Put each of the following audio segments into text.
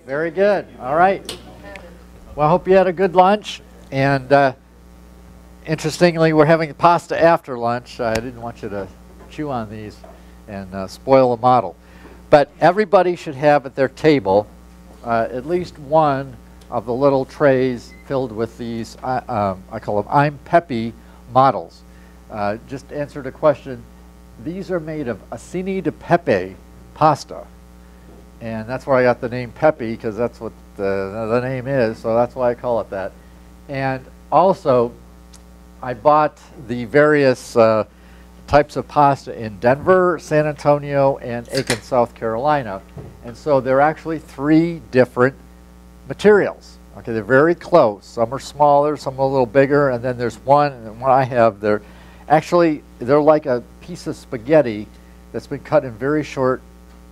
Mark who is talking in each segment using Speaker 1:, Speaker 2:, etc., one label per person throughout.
Speaker 1: Very good. All right. Well, I hope you had a good lunch. And interestingly, we're having pasta after lunch. I didn't want you to chew on these and spoil the model. But everybody should have at their table at least one of the little trays filled with these, I call them I'm Peppy models. Just to answer the question, these are made of acini di pepe pasta. And that's where I got the name Peppy, because that's what the name is, so that's why I call it that. And also, I bought the various types of pasta in Denver, San Antonio, and Aiken, South Carolina. And so they're actually 3 different materials. Okay, they're very close. Some are smaller, some are a little bigger, and then there's one, and what I have, they're like a piece of spaghetti that's been cut in very short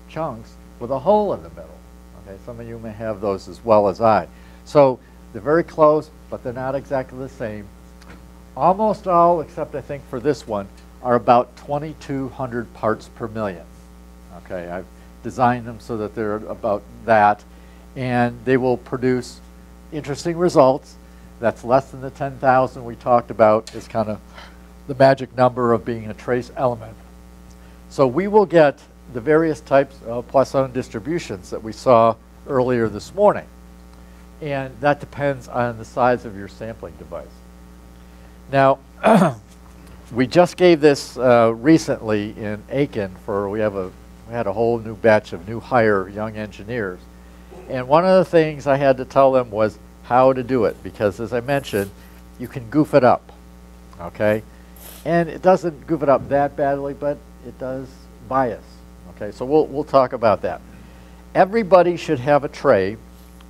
Speaker 1: chunks with a hole in the middle. Okay, some of you may have those as well as I. So they're very close, but they're not exactly the same. Almost all, except I think for this one, are about 2,200 parts per million. Okay, I've designed them so that they're about that, and they will produce interesting results. That's less than the 10,000 we talked about is kind of the magic number of being a trace element. So we will get the various types of Poisson distributions that we saw earlier this morning. And that depends on the size of your sampling device. Now, we just gave this recently in Aiken we had a whole new batch of new hire young engineers. And one of the things I had to tell them was how to do it, because as I mentioned, you can goof it up, okay? And it doesn't goof it up that badly, but it does bias, okay? So we'll talk about that. Everybody should have a tray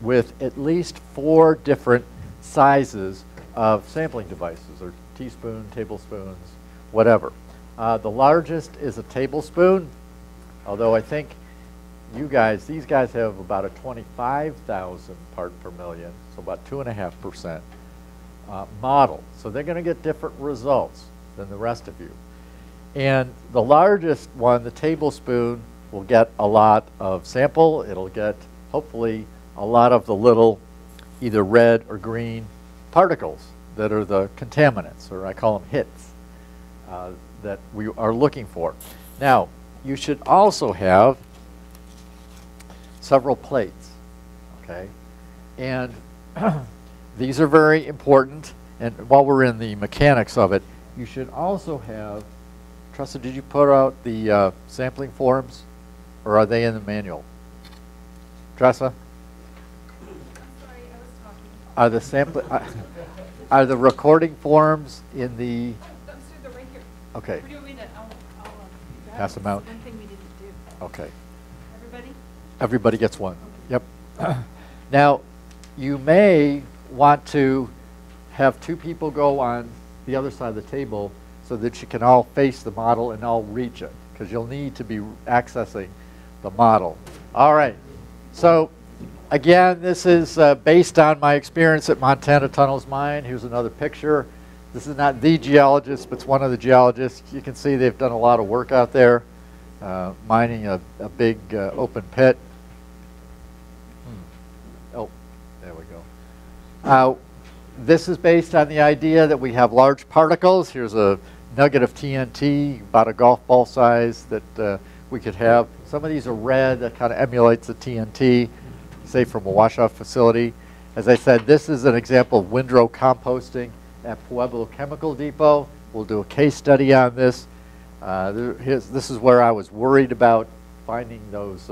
Speaker 1: with at least 4 different sizes of sampling devices, or teaspoon, tablespoons, whatever. The largest is a tablespoon, although I think these guys have about a 25,000 part per million, so about 2.5% model. So they're going to get different results than the rest of you. And the largest one, the tablespoon, will get a lot of sample. It'll get, hopefully, a lot of the little either red or green particles that are the contaminants, or I call them hits, that we are looking for. Now, you should also have several plates, okay? And these are very important, and while we're in the mechanics of it, you should also have, Tressa, did you put out the sampling forms, or are they in the manual? Tressa? Are the are the recording forms in the?
Speaker 2: They're right here.
Speaker 1: Okay.
Speaker 2: We're doing it. I'll
Speaker 1: pass them out.
Speaker 2: One thing we didn't do.
Speaker 1: Okay.
Speaker 2: Everybody?
Speaker 1: Everybody gets one. Okay. Yep. Now, you may want to have 2 people go on the other side of the table so that you can all face the model and all reach it, because you'll need to be accessing the model. All right. So, again, this is based on my experience at Montana Tunnels Mine. Here's another picture. This is not the geologist, but it's one of the geologists. You can see they've done a lot of work out there, mining a big open pit. Oh, there we go. This is based on the idea that we have large particles. Here's a nugget of TNT, about a golf ball size, that we could have. Some of these are red. That kind of emulates the TNT, say from a washout facility. As I said, this is an example of windrow composting at Pueblo Chemical Depot. We'll do a case study on this. This is where I was worried about finding those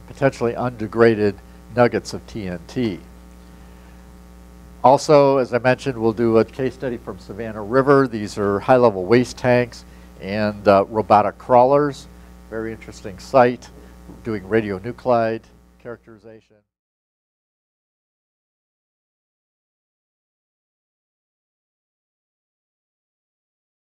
Speaker 1: potentially undegraded nuggets of TNT. Also, as I mentioned, we'll do a case study from Savannah River. These are high-level waste tanks and robotic crawlers. Very interesting site, doing radionuclide characterization.